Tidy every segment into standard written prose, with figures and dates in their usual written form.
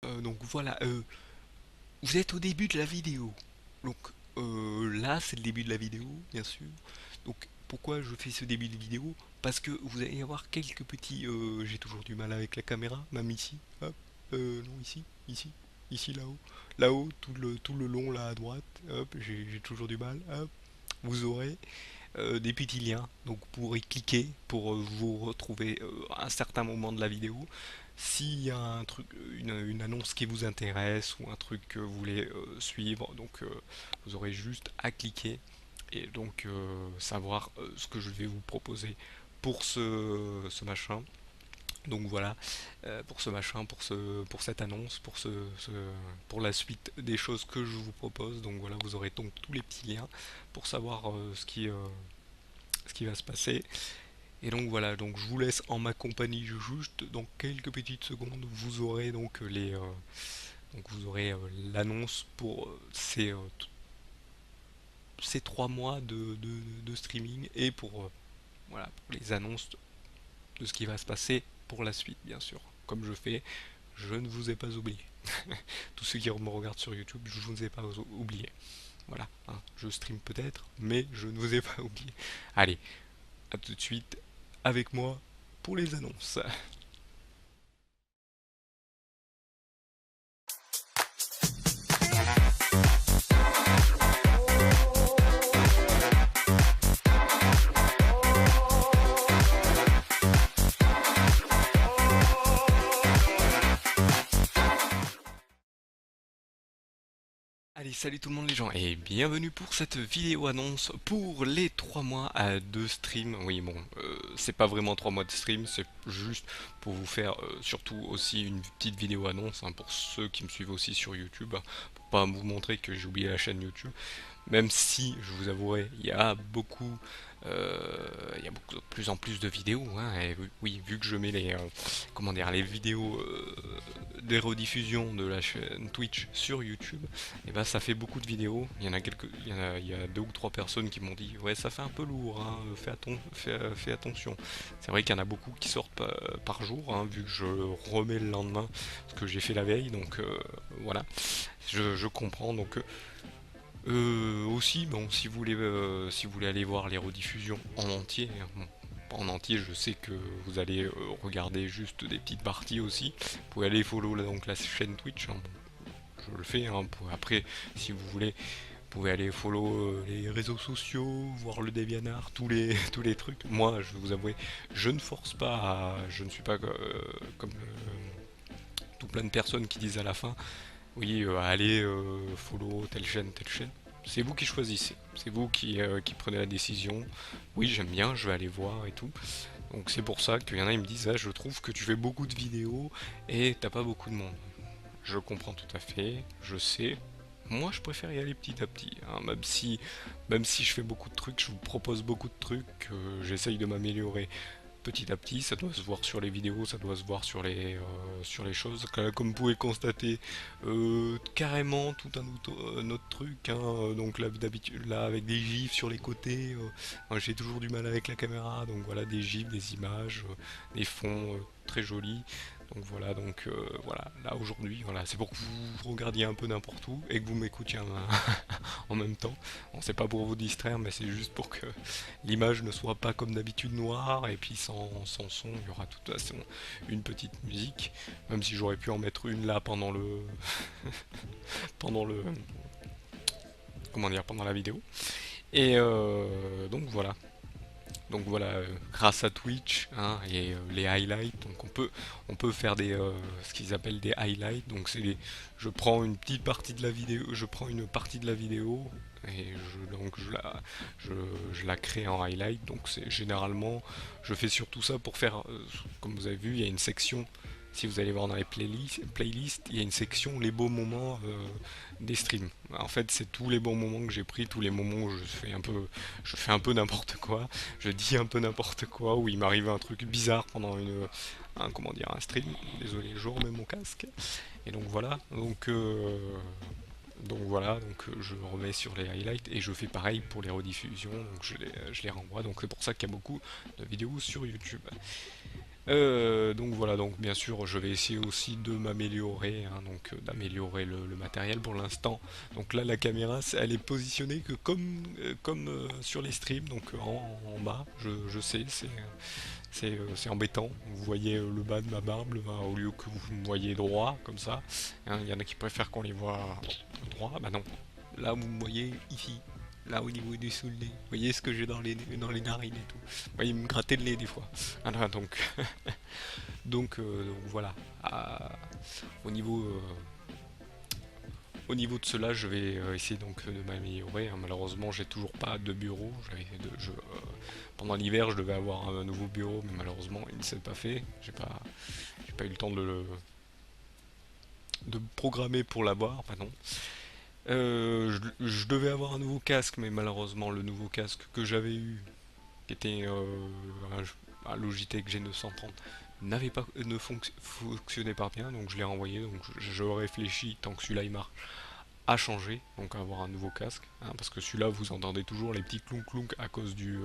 Donc voilà, vous êtes au début de la vidéo. Donc là, c'est le début de la vidéo, bien sûr. Donc pourquoi je fais ce début de vidéo? Parce que vous allez y avoir quelques petits... j'ai toujours du mal avec la caméra, même ici. Hop, non, ici, ici, ici, là-haut. Là-haut, tout le long, là, à droite. Hop, j'ai toujours du mal. Hop, vous aurez des petits liens. Donc pour y cliquer, pour vous retrouver à un certain moment de la vidéo. S'il y a un truc, une annonce qui vous intéresse ou un truc que vous voulez suivre, donc vous aurez juste à cliquer et donc savoir ce que je vais vous proposer pour ce machin. Donc voilà, pour ce machin, pour cette annonce, pour la suite des choses que je vous propose. Donc voilà, vous aurez donc tous les petits liens pour savoir ce qui va se passer. Et donc voilà, donc je vous laisse en ma compagnie juste dans quelques petites secondes. Vous aurez donc vous aurez l'annonce pour ces 3 mois de streaming et voilà, pour les annonces de ce qui va se passer pour la suite, bien sûr. Comme je fais, je ne vous ai pas oublié. Tous ceux qui me regardent sur YouTube, je ne vous ai pas oublié. Voilà, hein, je stream peut-être, mais je ne vous ai pas oublié. Allez, à tout de suite avec moi pour les annonces. Allez, salut tout le monde les gens et bienvenue pour cette vidéo annonce pour les 3 mois de stream. Oui bon, c'est pas vraiment 3 mois de stream, c'est juste pour vous faire surtout aussi une petite vidéo annonce hein, pour ceux qui me suivent aussi sur YouTube, hein, pour pas vous montrer que j'ai oublié la chaîne YouTube. Même si, je vous avouerai, il y a beaucoup de plus en plus de vidéos, hein, et oui, vu que je mets comment dire, les vidéos des rediffusions de la chaîne Twitch sur YouTube, et ben ça fait beaucoup de vidéos. Il y a 2 ou 3 personnes qui m'ont dit, ouais, ça fait un peu lourd, hein, fais attention. C'est vrai qu'il y en a beaucoup qui sortent par jour, hein, vu que je remets le lendemain ce que j'ai fait la veille, donc voilà, je comprends donc. Aussi, bon, si vous voulez aller voir les rediffusions en entier, hein, bon, pas en entier, je sais que vous allez regarder juste des petites parties aussi. Vous pouvez aller follow là, donc la chaîne Twitch, hein, bon, je le fais. Hein, après, si vous voulez, vous pouvez aller follow les réseaux sociaux, voir le DeviantArt, tous les trucs. Moi, je vais vous avouer, je ne force pas, je ne suis pas comme tout plein de personnes qui disent à la fin, oui, allez follow telle chaîne, telle chaîne. C'est vous qui choisissez, c'est vous qui prenez la décision. Oui, j'aime bien, je vais aller voir et tout. Donc c'est pour ça qu'il y en a qui me disent, ah, je trouve que tu fais beaucoup de vidéos et t'as pas beaucoup de monde. Je comprends tout à fait, je sais. Moi, je préfère y aller petit à petit, hein, même si je fais beaucoup de trucs, je vous propose beaucoup de trucs, j'essaye de m'améliorer petit à petit, ça doit se voir sur les vidéos, ça doit se voir sur les choses. Comme vous pouvez le constater, carrément tout un autre truc, hein, donc là, d'habitude, là avec des gifs sur les côtés, moi, j'ai toujours du mal avec la caméra, donc voilà, des gifs, des images, des fonds très jolis. Donc voilà, voilà, là aujourd'hui, voilà, c'est pour que vous regardiez un peu n'importe où et que vous m'écoutiez en même temps. Bon, c'est pas pour vous distraire, mais c'est juste pour que l'image ne soit pas comme d'habitude noire et puis sans son. Il y aura de toute façon une petite musique, même si j'aurais pu en mettre une là pendant le comment dire pendant la vidéo. Et donc voilà, grâce à Twitch hein, et les highlights, donc on peut faire ce qu'ils appellent des highlights. Donc je prends une petite partie de la vidéo, je prends une partie de la vidéo et je, je la crée en highlight. Donc c'est généralement, je fais surtout ça pour faire, comme vous avez vu, il y a une section. Si vous allez voir dans les playlists, il y a une section les beaux moments des streams. En fait, c'est tous les bons moments que j'ai pris, tous les moments où je fais un peu n'importe quoi, je dis un peu n'importe quoi, où il m'arrive un truc bizarre pendant comment dire, un stream. Désolé, je remets mon casque. Et donc voilà, je remets sur les highlights et je fais pareil pour les rediffusions, donc je les renvoie. Donc c'est pour ça qu'il y a beaucoup de vidéos sur YouTube. Donc voilà, donc bien sûr, je vais essayer aussi de m'améliorer, hein, donc d'améliorer le matériel pour l'instant. Donc là, la caméra, elle est positionnée que comme sur les streams, donc en bas. Je sais, c'est embêtant. Vous voyez le bas de ma barbe, bah, au lieu que vous me voyez droit comme ça. Hein, il y en a qui préfèrent qu'on les voit droit. Bah non, là vous me voyez ici. Là au niveau du sous le nez, vous voyez ce que j'ai dans les narines et tout. Vous voyez me gratter le nez des fois. Voilà, donc voilà. Au niveau, au niveau de cela, je vais essayer donc de m'améliorer, hein. Malheureusement, j'ai toujours pas de bureau. Pendant l'hiver, je devais avoir un nouveau bureau, mais malheureusement, il ne s'est pas fait. J'ai pas eu le temps de programmer pour l'avoir. Bah non. Je devais avoir un nouveau casque, mais malheureusement, le nouveau casque que j'avais eu, qui était un Logitech G930, ne fonctionnait pas bien, donc je l'ai renvoyé. Donc je réfléchis tant que celui-là il marche à changer, donc à avoir un nouveau casque, hein, parce que celui-là vous entendez toujours les petits clonk clonk à cause du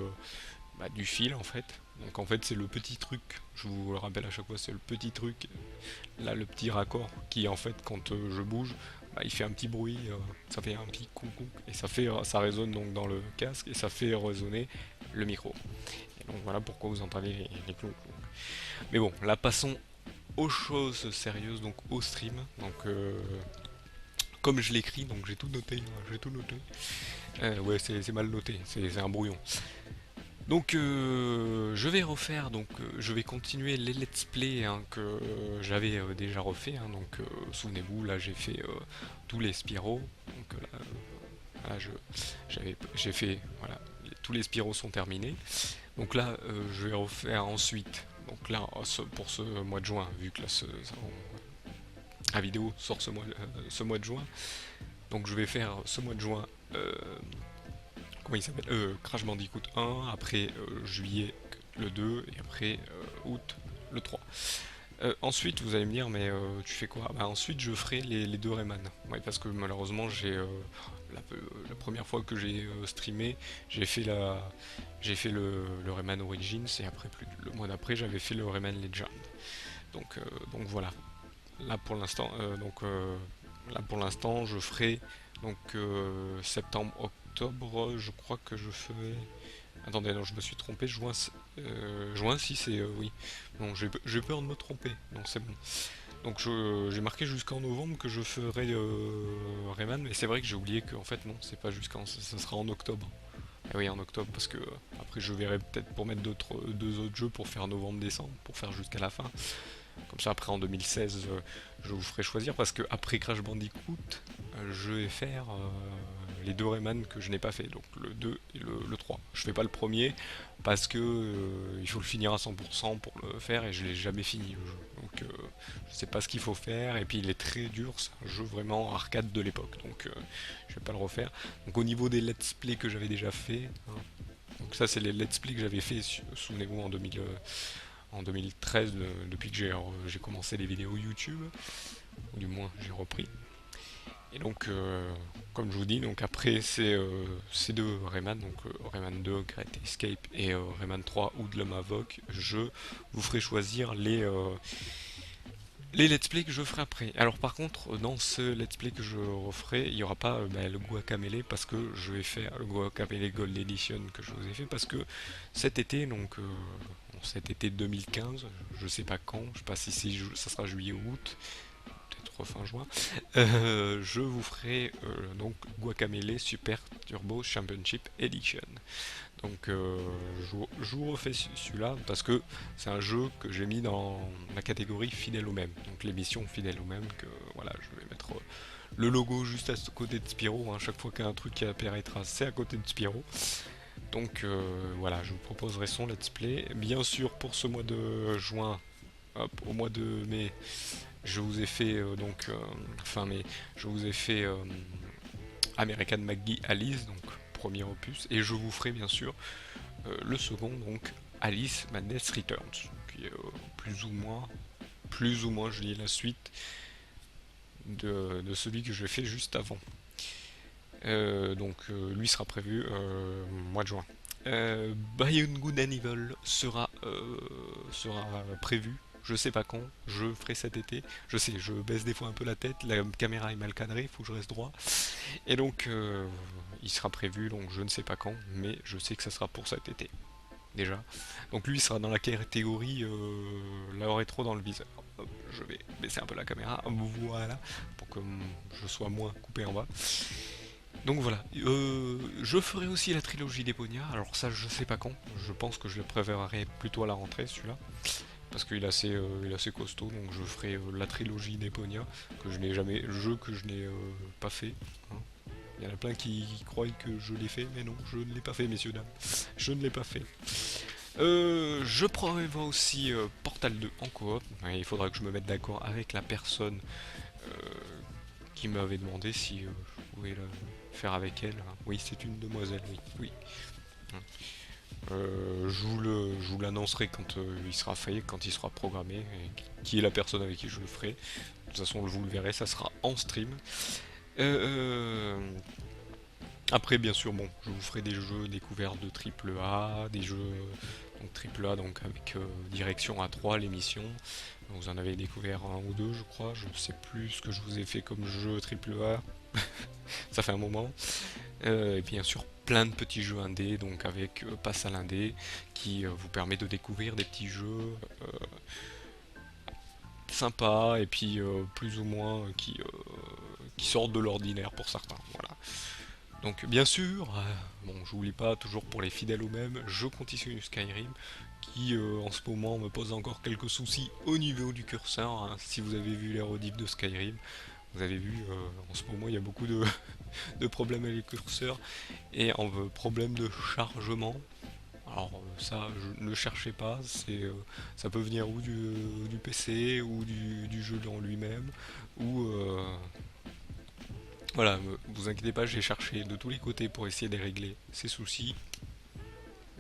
fil en fait. Donc en fait c'est le petit truc, je vous le rappelle à chaque fois, c'est le petit truc, là le petit raccord qui en fait quand je bouge, bah, il fait un petit bruit, ça fait un petit clonk clonk, et ça résonne donc dans le casque et ça fait résonner le micro. Et donc voilà pourquoi vous entendez les clonk clonk. Mais bon, là passons aux choses sérieuses, donc au stream. Donc comme je l'écris, donc j'ai tout noté, hein, j'ai tout noté. Ouais, c'est mal noté, c'est un brouillon. Donc je vais refaire, donc je vais continuer les let's play, hein, que j'avais déjà refait, hein. Donc souvenez-vous, là j'ai fait tous les Spyro. Donc là, j'ai fait, voilà, tous les Spyro sont terminés. Donc là je vais refaire ensuite. Donc là pour ce mois de juin, vu que là la vidéo sort ce mois de juin. Donc je vais faire ce mois de juin, comment il s'appelle, Crash Bandicoot 1, après juillet le 2, et après août le 3. Ensuite, vous allez me dire, mais tu fais quoi? Bah, ensuite, je ferai les deux Rayman. Ouais, parce que malheureusement, la première fois que j'ai streamé, j'ai fait le Rayman Origins, et après, le mois d'après, j'avais fait le Rayman Legend. Donc, donc voilà. Là pour l'instant, je ferai donc septembre, octobre. Je crois que je ferai. Attendez, non, je me suis trompé. Juin, si c'est oui. Non, j'ai peur de me tromper. Non, c'est bon. Donc j'ai marqué jusqu'en novembre que je ferai Rayman, mais c'est vrai que j'ai oublié que en fait non, c'est pas ça sera en octobre. Eh oui, en octobre, parce que après je verrai peut-être pour mettre deux autres jeux pour faire novembre-décembre, pour faire jusqu'à la fin. Comme ça, après en 2016, je vous ferai choisir parce que après Crash Bandicoot, je vais faire les deux Rayman que je n'ai pas fait, donc le 2 et le 3. Je fais pas le premier parce que il faut le finir à 100% pour le faire et je l'ai jamais fini le jeu. Donc je sais pas ce qu'il faut faire et puis il est très dur, c'est un jeu vraiment arcade de l'époque, donc je vais pas le refaire. Donc au niveau des let's play que j'avais déjà fait, hein, donc ça c'est les let's play que j'avais fait, souvenez-vous en 2013, depuis que j'ai commencé les vidéos YouTube, ou du moins j'ai repris. Et donc, comme je vous dis, donc après ces deux Rayman, donc Rayman 2, Great Escape, et Rayman 3, Hoodlum Havoc, je vous ferai choisir les let's play que je ferai après. Alors par contre, dans ce let's play que je referai, il n'y aura pas le Guacamelee parce que je vais faire le Guacamelee Gold Edition que je vous ai fait parce que cet été, donc cet été 2015, je sais pas quand, je sais pas si ça sera juillet ou août, peut-être fin juin, je vous ferai donc Guacamelee Super Turbo Championship Edition. Donc je vous refais celui-là parce que c'est un jeu que j'ai mis dans la catégorie fidèle au même. Donc l'émission fidèle au même, que voilà, je vais mettre le logo juste à côté de Spyro, hein. Chaque fois qu'il y a un truc qui apparaîtra, c'est à côté de Spyro. Donc voilà, je vous proposerai son let's play. Bien sûr, pour ce mois de juin, hop, au mois de mai, je vous ai fait fin mai, je vous ai fait American McGee Alice, donc premier opus, et je vous ferai bien sûr le second, donc Alice Madness Returns, qui est plus ou moins, je dis la suite de celui que j'ai fait juste avant. Donc lui sera prévu mois de juin. Beyond Good and Evil sera prévu. Je sais pas quand, je ferai cet été. Je sais, je baisse des fois un peu la tête, la caméra est mal cadrée, il faut que je reste droit. Et donc, il sera prévu, donc je ne sais pas quand, mais je sais que ça sera pour cet été, déjà. Donc lui, il sera dans la catégorie la rétro dans le viseur. Hop, je vais baisser un peu la caméra, voilà, pour que je sois moins coupé en bas. Donc voilà, je ferai aussi la trilogie d'Eponia, alors ça je sais pas quand, je pense que je le préférerai plutôt à la rentrée celui-là, parce il est assez costaud, donc je ferai la trilogie d'Eponia, que je n'ai jamais, le jeu que je n'ai pas fait, hein. Il y en a plein qui croient que je l'ai fait, mais non, je ne l'ai pas fait messieurs dames, je ne l'ai pas fait. Je prévois aussi Portal 2 en coop, ouais, il faudra que je me mette d'accord avec la personne qui m'avait demandé si je pouvais le faire avec elle. Oui, c'est une demoiselle, oui. Oui. Je vous l'annoncerai quand il sera fait, quand il sera programmé, et qui est la personne avec qui je le ferai. De toute façon, vous le verrez, ça sera en stream. Après, bien sûr, bon, je vous ferai des jeux découverts de triple A, des jeux donc triple A donc avec direction à 3 l'émission. Vous en avez découvert un ou deux, je crois. Je ne sais plus ce que je vous ai fait comme jeu triple A. Ça fait un moment. Et bien sûr, plein de petits jeux indés, donc avec Pass à l'indé, qui vous permet de découvrir des petits jeux sympas et puis plus ou moins qui sortent de l'ordinaire pour certains. Voilà. Donc bien sûr, bon, je n'oublie pas toujours pour les fidèles aux mêmes, je continue Skyrim qui en ce moment me pose encore quelques soucis au niveau du curseur, hein. Si vous avez vu les rediffs de Skyrim, vous avez vu en ce moment il y a beaucoup de problèmes avec le curseur et en problème de chargement. Alors ça, ne le cherchez pas, ça peut venir ou du PC ou du jeu en lui-même, ou voilà, vous inquiétez pas, j'ai cherché de tous les côtés pour essayer de régler ces soucis.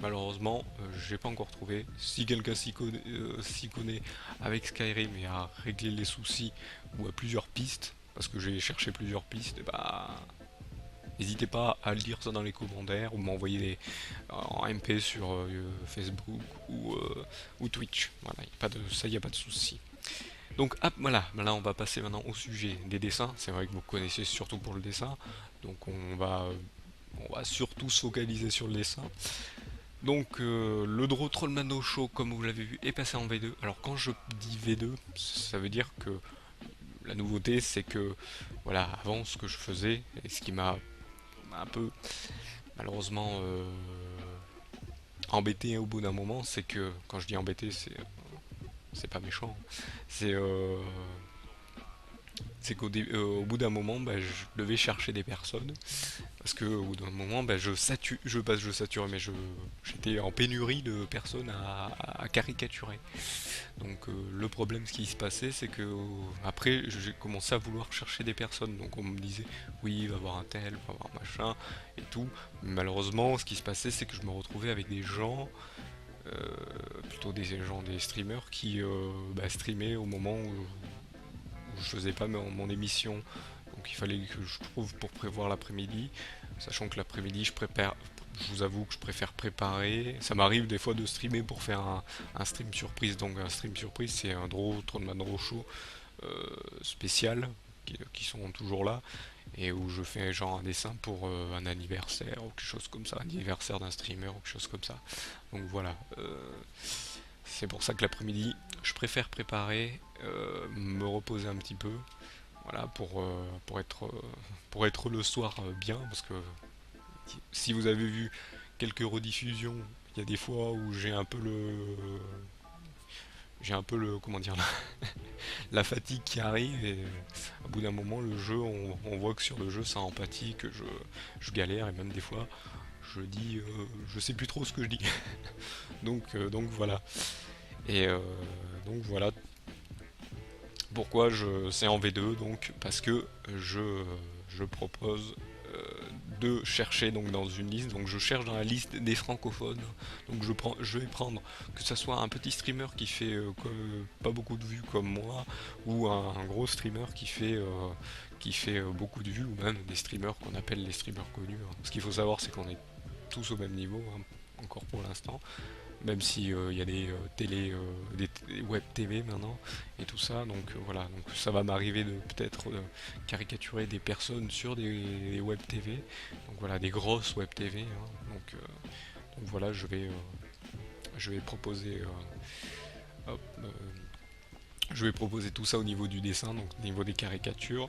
Malheureusement, j'ai pas encore trouvé. Si quelqu'un s'y connaît avec Skyrim et a réglé les soucis ou à plusieurs pistes, parce que j'ai cherché plusieurs pistes, et bah n'hésitez pas à lire ça dans les commentaires ou m'envoyer en MP sur Facebook ou Twitch. Voilà, ça, il n'y a pas de souci. Donc voilà, là on va passer maintenant au sujet des dessins. C'est vrai que vous connaissez surtout pour le dessin, donc on va surtout se focaliser sur le dessin. Donc le Draw Trollmano Show, comme vous l'avez vu, est passé en V2. Alors quand je dis V2, ça veut dire que la nouveauté c'est que voilà, avant ce que je faisais, et ce qui m'a un peu malheureusement embêté au bout d'un moment, c'est que quand je dis embêté, c'est pas méchant, c'est au bout d'un moment, bah, je devais chercher des personnes parce que au bout d'un moment, bah, je sature, mais j'étais en pénurie de personnes à caricaturer. Donc le problème, ce qui se passait, c'est que après, j'ai commencé à vouloir chercher des personnes. Donc on me disait, oui, il va y avoir un tel, il va y avoir machin et tout. Mais malheureusement, ce qui se passait, c'est que je me retrouvais avec des gens, euh, plutôt des gens, des streamers qui bah, streamaient au moment où je faisais pas mon émission. Donc il fallait que je trouve pour prévoir l'après-midi, sachant que l'après-midi je vous avoue que je préfère préparer. Ça m'arrive des fois de streamer pour faire un stream surprise. Donc un stream surprise c'est un Trollman Draw Show spécial qui sont toujours là et où je fais genre un dessin pour un anniversaire ou quelque chose comme ça, un anniversaire d'un streamer ou quelque chose comme ça. Donc voilà, c'est pour ça que l'après-midi je préfère préparer, me reposer un petit peu, voilà, pour être le soir bien, parce que si vous avez vu quelques rediffusions, il y a des fois où comment dire, la fatigue qui arrive et au bout d'un moment, le jeu, on voit que sur le jeu, ça empathie, que je galère et même des fois, je dis, je sais plus trop ce que je dis. Donc voilà. Et donc voilà pourquoi c'est en V2, donc parce que je propose de chercher donc dans une liste, donc je cherche dans la liste des francophones, donc je vais prendre que ce soit un petit streamer qui fait pas beaucoup de vues comme moi, ou un gros streamer qui fait beaucoup de vues, ou même des streamers qu'on appelle les streamers connus, hein. Ce qu'il faut savoir c'est qu'on est tous au même niveau, hein. encore pour l'instant, même si il y a des des web TV maintenant et tout ça, donc voilà, donc ça va m'arriver de peut-être caricaturer des personnes sur des web TV, donc voilà, des grosses web TV, hein, donc voilà, je vais proposer hop, je vais proposer tout ça au niveau du dessin, donc au niveau des caricatures.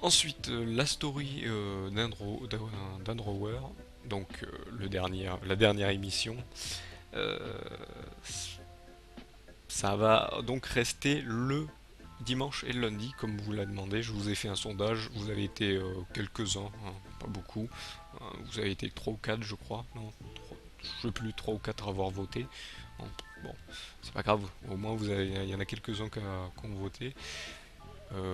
Ensuite, la story d'un drawer, donc la dernière émission. Euh, Ça va donc rester le dimanche et le lundi, comme vous l'a demandé. Je vous ai fait un sondage, vous avez été quelques-uns, hein, pas beaucoup. Vous avez été 3 ou 4, je crois. Non, 3, je sais plus, 3 ou 4 à avoir voté. Bon, c'est pas grave, au moins il y en a quelques-uns qui ont voté.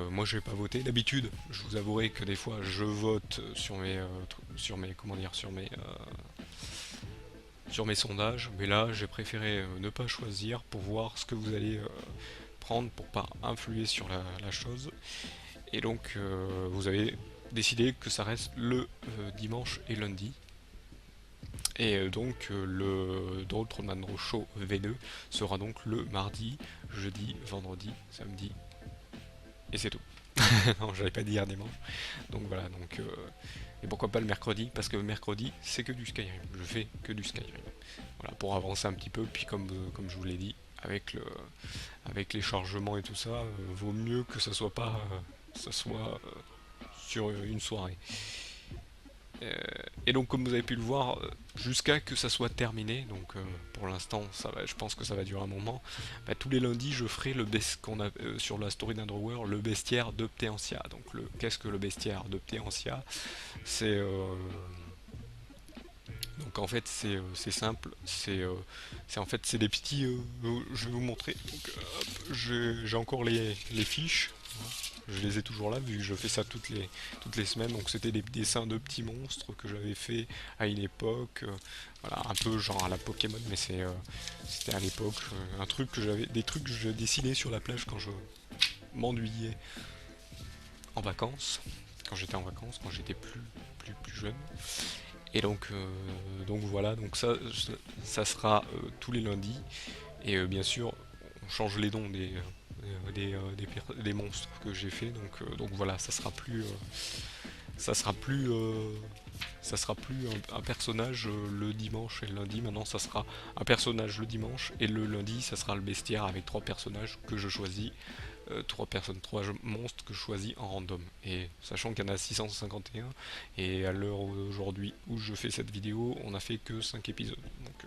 Moi je vais pas voter. D'habitude, je vous avouerai que des fois je vote comment dire, sur mes sondages, mais là j'ai préféré ne pas choisir pour voir ce que vous allez prendre pour pas influer sur la chose. Et donc vous avez décidé que ça reste le dimanche et lundi. Et donc le Drôle Trollman Show V2 sera donc le mardi, jeudi, vendredi, samedi, et c'est tout. Non, j'avais pas dit hier dimanche. Donc voilà, et pourquoi pas le mercredi? Parce que le mercredi, c'est que du Skyrim. Je fais que du Skyrim. Voilà, pour avancer un petit peu, puis comme je vous l'ai dit, avec les chargements et tout ça, vaut mieux que ça soit pas ça soit sur une soirée. Et donc comme vous avez pu le voir, jusqu'à que ça soit terminé, donc pour l'instant je pense que ça va durer un moment, bah, tous les lundis je ferai qu'on a sur la story d'Underworld, le bestiaire de Ptéancia. Donc qu'est-ce que le bestiaire de Ptéancia? C'est donc en fait c'est simple, c'est en fait c'est des petits, je vais vous montrer. Donc, hop, j'ai encore les fiches. Je les ai toujours là vu que je fais ça toutes les semaines. Donc c'était des dessins de petits monstres que j'avais fait à une époque. Voilà, un peu genre à la Pokémon, mais c'était à l'époque un truc des trucs que je dessinais sur la plage quand je m'ennuyais en vacances, quand j'étais en vacances, quand j'étais plus jeune. Et donc voilà, donc ça sera tous les lundis. Et bien sûr, on change les noms des monstres que j'ai fait. Donc voilà, ça sera plus, ça sera plus un personnage le dimanche et le lundi. Maintenant, ça sera un personnage le dimanche et le lundi, ça sera le bestiaire avec 3 personnages que je choisis. 3 monstres que je choisis en random. Et sachant qu'il y en a 651, et à l'heure aujourd'hui où je fais cette vidéo, on a fait que 5 épisodes. Donc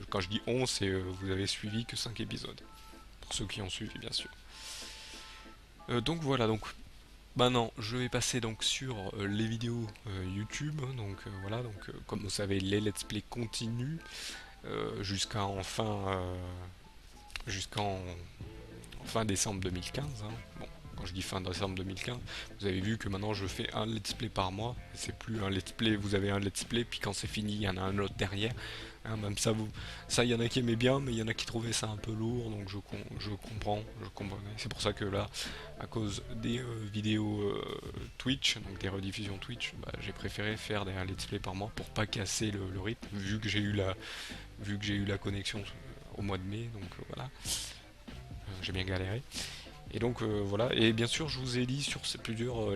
quand je dis 11, c'est vous avez suivi que 5 épisodes. Pour ceux qui ont suivi, bien sûr. Donc voilà, donc maintenant je vais passer donc sur les vidéos YouTube. Donc voilà, donc comme vous savez, les let's play continuent jusqu'en fin décembre 2015. Hein. Bon, quand je dis fin décembre 2015, vous avez vu que maintenant je fais un let's play par mois. C'est plus un let's play, vous avez un let's play, puis quand c'est fini, il y en a un autre derrière. Hein, même ça, il y en a qui aimaient bien, mais il y en a qui trouvaient ça un peu lourd, donc je comprends, je comprenais. C'est pour ça que là, à cause des vidéos Twitch, donc des rediffusions Twitch, bah, j'ai préféré faire un let's play par mois pour pas casser le rythme, vu que j'ai eu la connexion au mois de mai, donc voilà. J'ai bien galéré. Et donc voilà, et bien sûr je vous ai dit sur plusieurs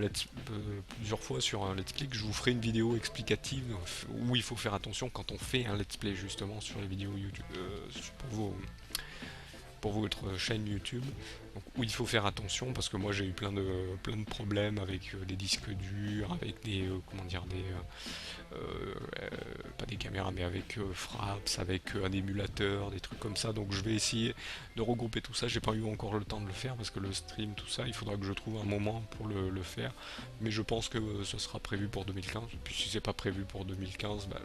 fois sur un let's play que je vous ferai une vidéo explicative où il faut faire attention quand on fait un let's play justement sur les vidéos YouTube pour votre chaîne YouTube, donc, où il faut faire attention parce que moi j'ai eu plein de problèmes avec des disques durs, avec des comment dire pas des caméras mais avec Fraps, avec un émulateur, des trucs comme ça. Donc je vais essayer de regrouper tout ça. J'ai pas eu encore le temps de le faire parce que le stream, tout ça, il faudra que je trouve un moment pour le faire. Mais je pense que ce sera prévu pour 2015. Puis si c'est pas prévu pour 2015, bah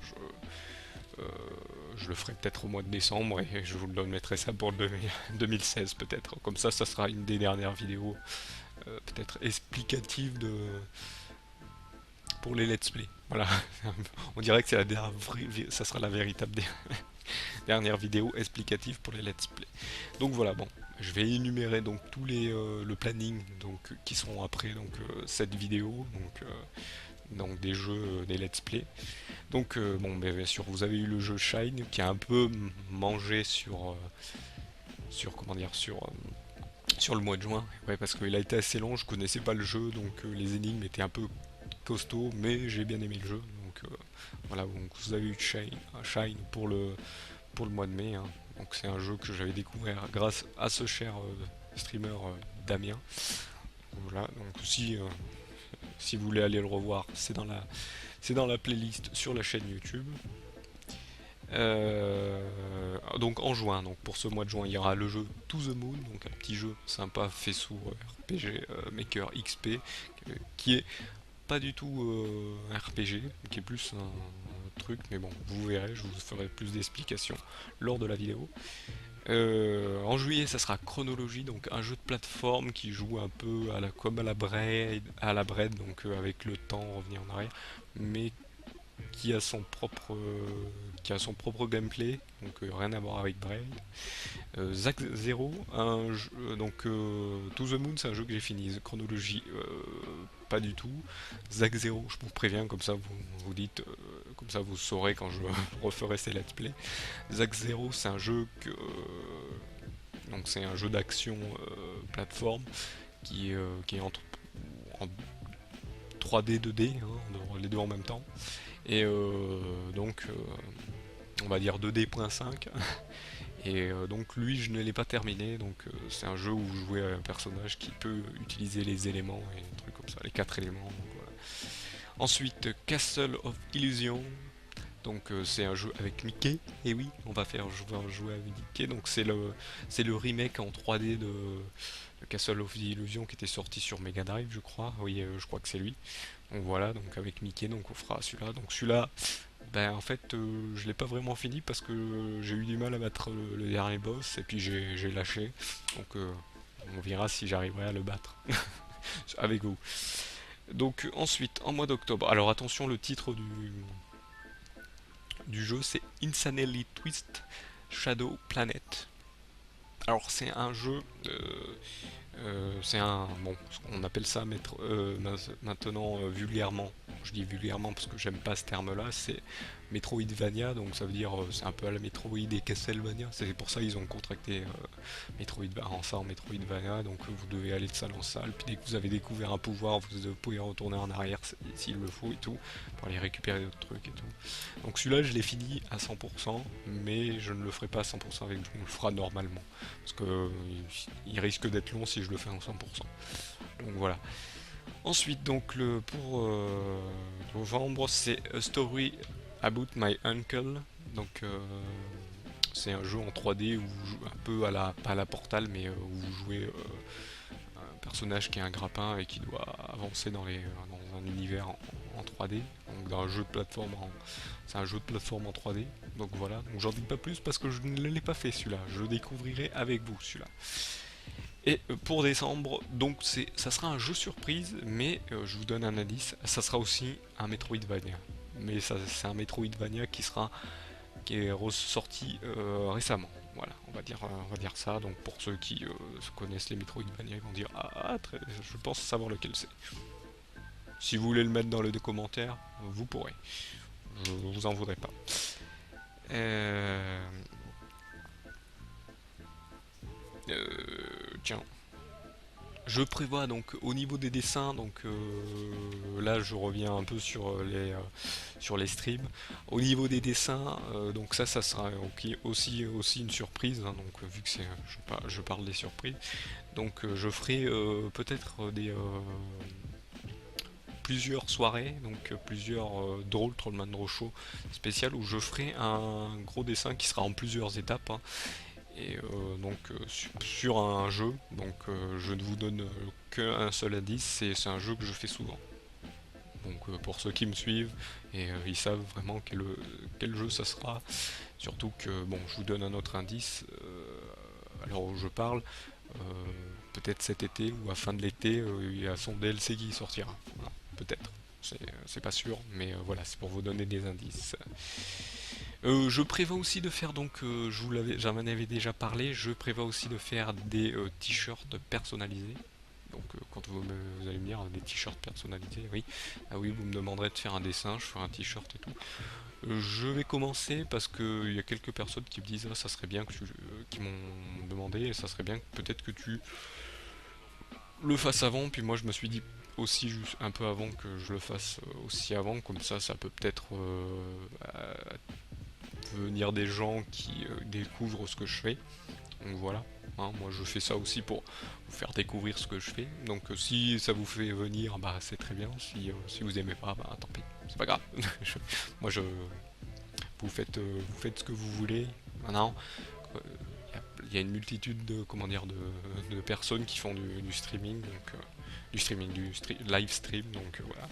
je le ferai peut-être au mois de décembre et je vous le mettrai ça pour 2016 peut-être. Comme ça sera une des dernières vidéos peut-être explicatives pour les let's play. Voilà, on dirait que c'est ça sera la véritable dernière vidéo explicative pour les let's play. Donc voilà, bon, je vais énumérer donc le planning donc qui seront après donc cette vidéo. donc des jeux, des let's play. Donc bon, ben, bien sûr, vous avez eu le jeu Shine qui a un peu mangé sur comment dire, sur le mois de juin. Ouais, parce qu'il a été assez long, je connaissais pas le jeu, donc les énigmes étaient un peu costauds, mais j'ai bien aimé le jeu. Donc voilà, donc vous avez eu Shine pour le mois de mai, hein. Donc c'est un jeu que j'avais découvert grâce à ce cher streamer Damien. Voilà, donc si vous voulez aller le revoir, c'est dans la playlist sur la chaîne YouTube. Donc en juin, donc pour ce mois de juin, il y aura le jeu To the Moon, donc un petit jeu sympa fait sous RPG Maker XP, qui est pas du tout un RPG, qui est plus un truc, mais bon, vous verrez, je vous ferai plus d'explications lors de la vidéo. En juillet, ça sera Chronologie, donc un jeu de plateforme qui joue un peu comme à la Braid, donc avec le temps revenir en arrière, mais qui a son propre gameplay, donc rien à voir avec Braid. Zack Zero, donc To the Moon, c'est un jeu que j'ai fini. Chronologie, pas du tout. Zack Zero, je vous préviens, comme ça vous dites, comme ça vous saurez quand je referai ces let's play. Zack Zero, c'est un jeu donc c'est un jeu d'action plateforme qui est en 3D, 2D, hein, les deux en même temps. Et donc on va dire 2D.5. Et donc lui je ne l'ai pas terminé, donc c'est un jeu où vous jouez à un personnage qui peut utiliser les éléments et des trucs comme ça, les quatre éléments. Donc voilà. Ensuite Castle of Illusion, donc c'est un jeu avec Mickey, et oui on va jouer avec Mickey, donc c'est le remake en 3D de Castle of Illusion qui était sorti sur Mega Drive je crois, oui je crois que c'est lui. Donc voilà, donc avec Mickey, donc on fera celui-là. Donc celui-là, ben en fait, je l'ai pas vraiment fini parce que j'ai eu du mal à battre le dernier boss et puis j'ai lâché. Donc on verra si j'arriverai à le battre avec vous. Donc ensuite, en mois d'octobre, alors attention, le titre du jeu c'est Insanely Twist Shadow Planet. Alors c'est un jeu c'est un. Bon, on appelle ça maintenant vulgairement. Je dis vulgairement parce que j'aime pas ce terme-là. C'est Metroidvania, donc ça veut dire c'est un peu à la Metroid et Castlevania. C'est pour ça qu'ils ont contracté en Metroidvania. Donc vous devez aller de salle en salle. Puis dès que vous avez découvert un pouvoir, vous pouvez retourner en arrière s'il le faut et tout pour aller récupérer d'autres trucs et tout. Donc celui-là, je l'ai fini à 100%, mais je ne le ferai pas à 100% avec vous. On le fera normalement parce que il risque d'être long si je le fais en 100%. Donc voilà. Ensuite, donc pour novembre, c'est A Story About My Uncle. Donc c'est un jeu en 3D où vous jouez un peu pas à la Portal, mais où vous jouez un personnage qui est un grappin et qui doit avancer dans un univers en 3D. Donc dans un jeu de plateforme c'est un jeu de plateforme en 3D. Donc voilà, donc j'en dis pas plus parce que je ne l'ai pas fait celui-là. Je le découvrirai avec vous celui-là. Et pour décembre, donc ça sera un jeu surprise, mais je vous donne un indice, ça sera aussi un Metroidvania. Mais c'est un Metroidvania qui est ressorti récemment. Voilà, on va dire ça. Donc pour ceux qui connaissent les Metroidvania, ils vont dire je pense savoir lequel c'est. Si vous voulez le mettre dans les commentaires, vous pourrez. Je vous en voudrais pas. Euh, Tiens, je prévois donc au niveau des dessins, donc là je reviens un peu sur les streams. Au niveau des dessins, donc ça sera aussi une surprise, hein, donc vu que je parle des surprises, donc je ferai peut-être plusieurs soirées, donc plusieurs drôles Trollman Draw Show spécial où je ferai un gros dessin qui sera en plusieurs étapes, hein. Et donc sur un jeu, donc je ne vous donne qu'un seul indice, c'est un jeu que je fais souvent. Donc pour ceux qui me suivent, et ils savent vraiment quel jeu ça sera. Surtout que, bon, je vous donne un autre indice, alors où je parle, euh, peut-être cet été ou à fin de l'été, il y a son DLC qui sortira. Voilà, peut-être, c'est pas sûr, mais voilà, c'est pour vous donner des indices. Je prévois aussi de faire donc, j'en avais déjà parlé, je prévois aussi de faire des t-shirts personnalisés. Donc quand vous allez me dire, des t-shirts personnalisés, oui. Ah oui, vous me demanderez de faire un dessin, je ferai un t-shirt et tout. Je vais commencer parce que il y a quelques personnes qui me disent ah, ça serait bien que qui m'ont demandé et ça serait bien peut-être que tu le fasses avant. Puis moi je me suis dit aussi juste un peu avant que je le fasse aussi avant, comme ça peut peut-être venir des gens qui découvrent ce que je fais. Donc voilà. Hein, moi je fais ça aussi pour vous faire découvrir ce que je fais. Donc si ça vous fait venir, bah c'est très bien. Si vous aimez pas, bah tant pis. C'est pas grave. Moi je vous faites ce que vous voulez. Maintenant, euh, il y a une multitude de comment dire de personnes qui font du streaming, donc live stream, donc voilà.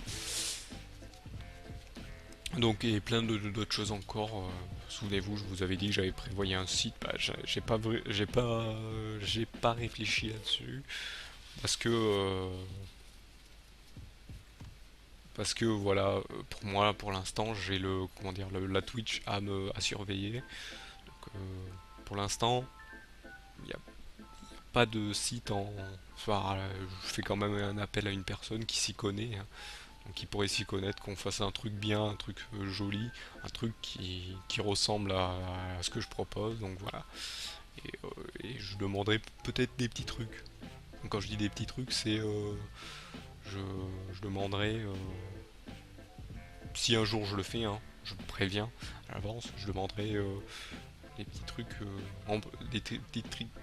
Donc et plein d'autres choses encore. Souvenez-vous, je vous avais dit que j'avais prévoyé un site. Bah, j'ai pas réfléchi là-dessus parce que voilà, pour moi, pour l'instant, j'ai le comment dire la Twitch à surveiller. Donc, pour l'instant, il n'y a pas de site en. Enfin, je fais quand même un appel à une personne qui s'y connaît, hein, donc qui pourrait s'y connaître, qu'on fasse un truc bien, un truc joli, un truc qui ressemble à ce que je propose. Donc voilà. Et je demanderai peut-être des petits trucs. Donc, quand je dis des petits trucs, c'est je, je demanderai si un jour je le fais, hein, je vous préviens à l'avance, je demanderai des petits trucs,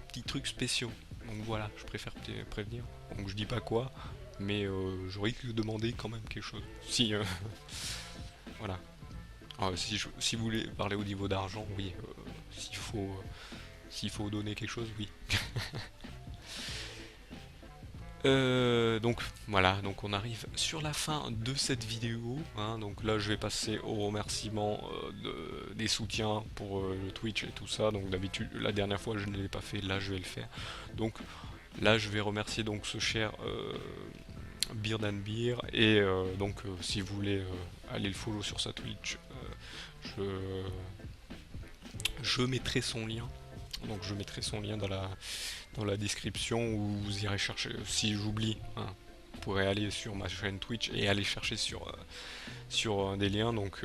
petits trucs spéciaux. Donc voilà, je préfère prévenir. Donc je dis pas quoi, mais j'aurais que demander quand même quelque chose. Si, voilà. Alors, si vous voulez parler au niveau d'argent, oui. S'il faut donner quelque chose, oui. Donc voilà, donc on arrive sur la fin de cette vidéo, hein. Donc là je vais passer au remerciement des soutiens pour le Twitch et tout ça. Donc d'habitude la dernière fois je ne l'ai pas fait, là je vais le faire. Donc là je vais remercier donc ce cher Beard and Beer et donc si vous voulez aller le follow sur sa Twitch, je mettrai son lien. Donc je mettrai son lien dans la description où vous irez chercher. Si j'oublie, hein, vous pourrez aller sur ma chaîne Twitch et aller chercher sur des liens. Donc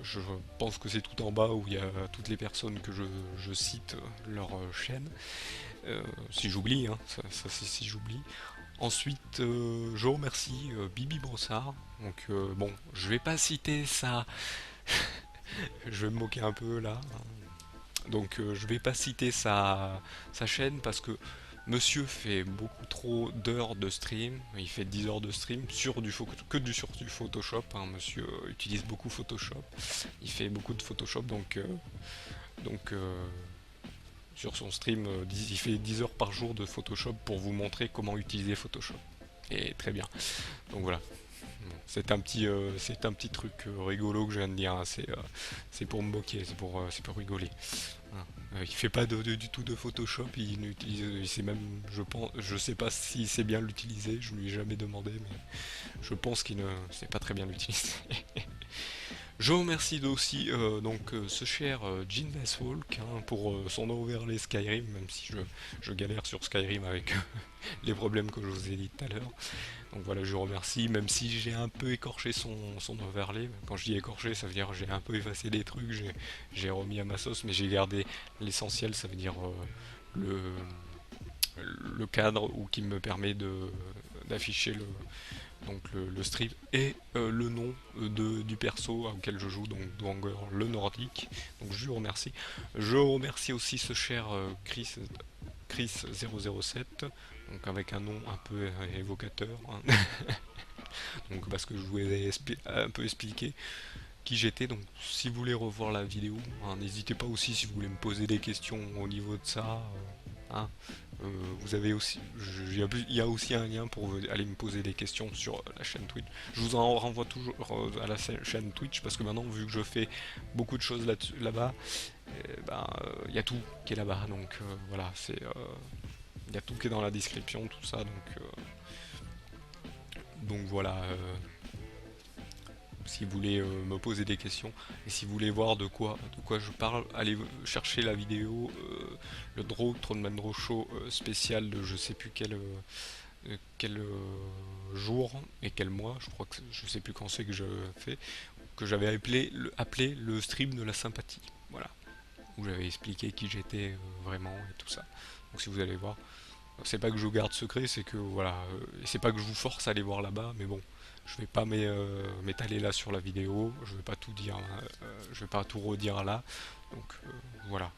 je pense que c'est tout en bas où il y a toutes les personnes que je cite leur chaîne. Si j'oublie, hein, ça c'est si j'oublie. Ensuite, je remercie Bibi Brossard. Donc bon, je vais pas citer ça. Je vais me moquer un peu là, hein. Donc je vais pas citer sa chaîne parce que monsieur fait beaucoup trop d'heures de stream. Il fait 10 heures de stream sur du Photoshop, hein. Monsieur utilise beaucoup Photoshop. Il fait beaucoup de Photoshop, donc sur son stream, il fait 10 heures par jour de Photoshop pour vous montrer comment utiliser Photoshop. Et très bien. Donc voilà. Bon, c'est un petit truc rigolo que je viens de dire, hein. C'est pour me moquer, c'est pour rigoler. Voilà. Il fait pas du tout de Photoshop, il sait même, je sais pas s'il sait bien l'utiliser, je lui ai jamais demandé, mais je pense qu'il ne sait pas très bien l'utiliser. Je remercie aussi ce cher Gene Walk, hein, pour son overlay Skyrim, même si je galère sur Skyrim avec les problèmes que je vous ai dit tout à l'heure. Donc voilà, je remercie, même si j'ai un peu écorché son overlay. Quand je dis écorché, ça veut dire j'ai un peu effacé des trucs, j'ai remis à ma sauce, mais j'ai gardé l'essentiel, ça veut dire le, le cadre ou qui me permet d'afficher le stream et le nom du perso auquel je joue, donc Dwanger le nordique. Donc je lui remercie. Je remercie aussi ce cher Chris007, donc avec un nom un peu évocateur, hein. Donc parce que je vous ai un peu expliqué qui j'étais. Donc si vous voulez revoir la vidéo, hein, n'hésitez pas aussi si vous voulez me poser des questions au niveau de ça, hein. Vous avez aussi, il y a aussi un lien pour aller me poser des questions sur la chaîne Twitch. Je vous en renvoie toujours à la chaîne Twitch parce que maintenant, vu que je fais beaucoup de choses là-bas, il y a tout qui est là-bas. Donc voilà, il y a tout qui est dans la description, tout ça. Donc voilà. Si vous voulez me poser des questions et si vous voulez voir de quoi je parle, allez chercher la vidéo, le Trollman Draw Show spécial de je sais plus quel quel jour et quel mois, je crois que je sais plus quand c'est que je fais, que j'avais appelé le stream de la sympathie. Voilà, où j'avais expliqué qui j'étais vraiment et tout ça. Donc si vous allez voir, c'est pas que je garde secret, c'est que voilà, c'est pas que je vous force à aller voir là-bas, mais bon, je vais pas m'étaler là sur la vidéo, je vais pas tout dire, je vais pas tout redire là. Donc voilà,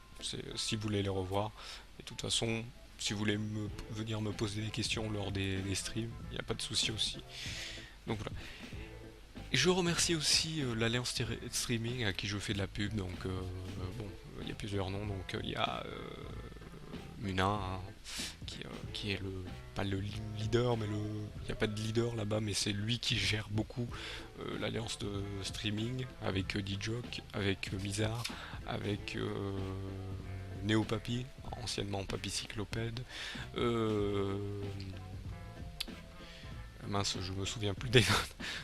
si vous voulez les revoir, et de toute façon, si vous voulez venir me poser des questions lors des streams, il n'y a pas de souci aussi. Donc voilà. Et je remercie aussi l'Alliance Streaming à qui je fais de la pub. Donc bon, il y a plusieurs noms. Donc il y a Munin, hein, qui est le pas le leader, mais il n'y a pas de leader là-bas, mais c'est lui qui gère beaucoup l'Alliance de streaming avec Dijok, avec Mizar, avec Néo-Papy, anciennement Papy Cyclopède. Euh, Mince, je me souviens plus des noms.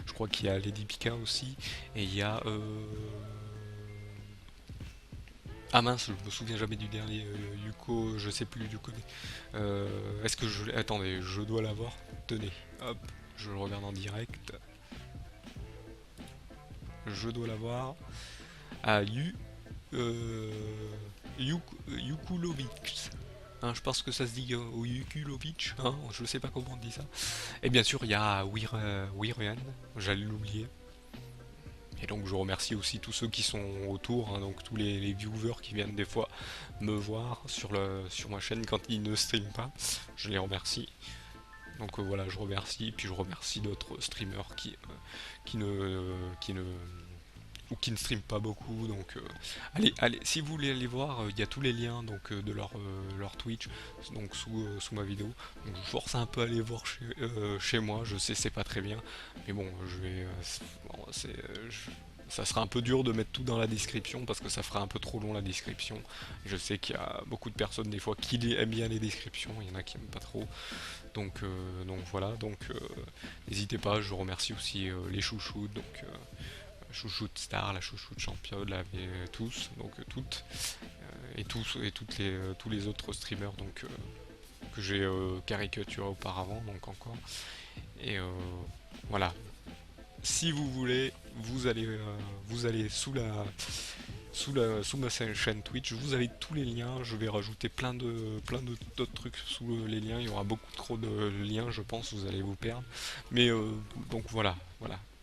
Je crois qu'il y a Lady Pika aussi. Et il y a. Ah mince, je me souviens jamais du dernier. Yuko, je sais plus du côté. Est-ce que je. Attendez, je dois l'avoir. Tenez, hop, je le regarde en direct. Je dois l'avoir. Ah, Euh, Yukulovic. Hein, je pense que ça se dit au Yukulovic. Hein, je sais pas comment on dit ça. Et bien sûr, il y a Wirian, j'allais l'oublier. Et donc je remercie aussi tous ceux qui sont autour, hein, donc tous les viewers qui viennent des fois me voir sur ma chaîne quand ils ne streament pas. Je les remercie. Donc voilà, je remercie, puis je remercie d'autres streamers qui ne ou qui ne streament pas beaucoup. Donc allez, si vous voulez aller voir, il y a tous les liens donc de leur Twitch donc sous ma vidéo. Donc je vous force un peu à aller voir chez moi. Je sais c'est pas très bien, mais bon, je vais bon, ça sera un peu dur de mettre tout dans la description parce que ça fera un peu trop long la description. Je sais qu'il y a beaucoup de personnes des fois qui aiment bien les descriptions, il y en a qui aiment pas trop. Donc voilà, donc n'hésitez pas, je remercie aussi les chouchous, donc chouchoute star, la chouchoute championne, tous, donc toutes, tous les autres streamers donc que j'ai caricaturé auparavant, donc encore. Et voilà. Si vous voulez, vous allez sous ma chaîne Twitch, vous avez tous les liens. Je vais rajouter d'autres trucs sous les liens. Il y aura beaucoup trop de liens, je pense. Vous allez vous perdre. Mais donc voilà.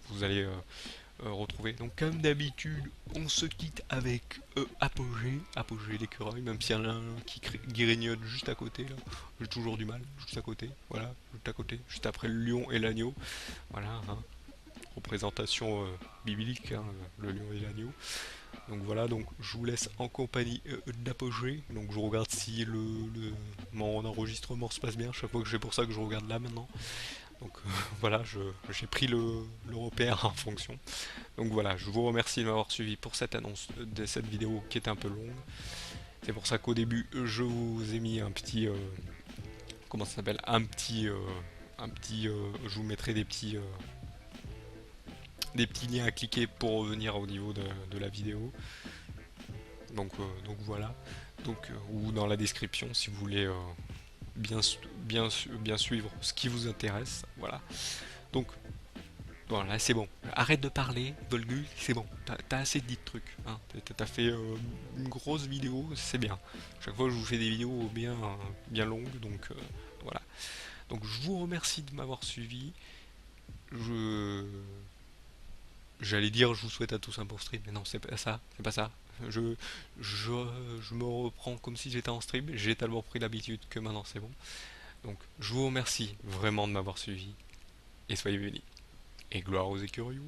Vous allez retrouver. Donc comme d'habitude, on se quitte avec Apogée l'écureuil, même s'il y en a un qui grignote juste à côté là. J'ai toujours du mal, juste à côté, voilà, juste à côté, juste après le lion et l'agneau. Voilà, hein. Représentation biblique, hein, le lion et l'agneau. Donc voilà, donc je vous laisse en compagnie d'Apogée. Donc je regarde si mon enregistrement se passe bien. Chaque fois que j'ai pour ça que je regarde là maintenant. Donc voilà, j'ai pris le repère en fonction. Donc voilà, je vous remercie de m'avoir suivi pour cette annonce de cette vidéo qui est un peu longue. C'est pour ça qu'au début, je vous ai mis un petit, comment ça s'appelle, je vous mettrai des petits liens à cliquer pour revenir au niveau de la vidéo. Donc voilà, ou dans la description si vous voulez bien suivre ce qui vous intéresse. Voilà. Donc voilà, c'est bon. Arrête de parler, Volgus, c'est bon. T'as assez dit de trucs. Hein. T'as fait une grosse vidéo, c'est bien. Chaque fois, je vous fais des vidéos bien longues, donc voilà. Donc je vous remercie de m'avoir suivi. Je J'allais dire je vous souhaite à tous un bon stream, mais non, c'est pas ça. Je, je, je me reprends comme si j'étais en stream, j'ai tellement pris l'habitude que maintenant c'est bon. Donc je vous remercie vraiment de m'avoir suivi, et soyez bénis. Et gloire aux écurieux.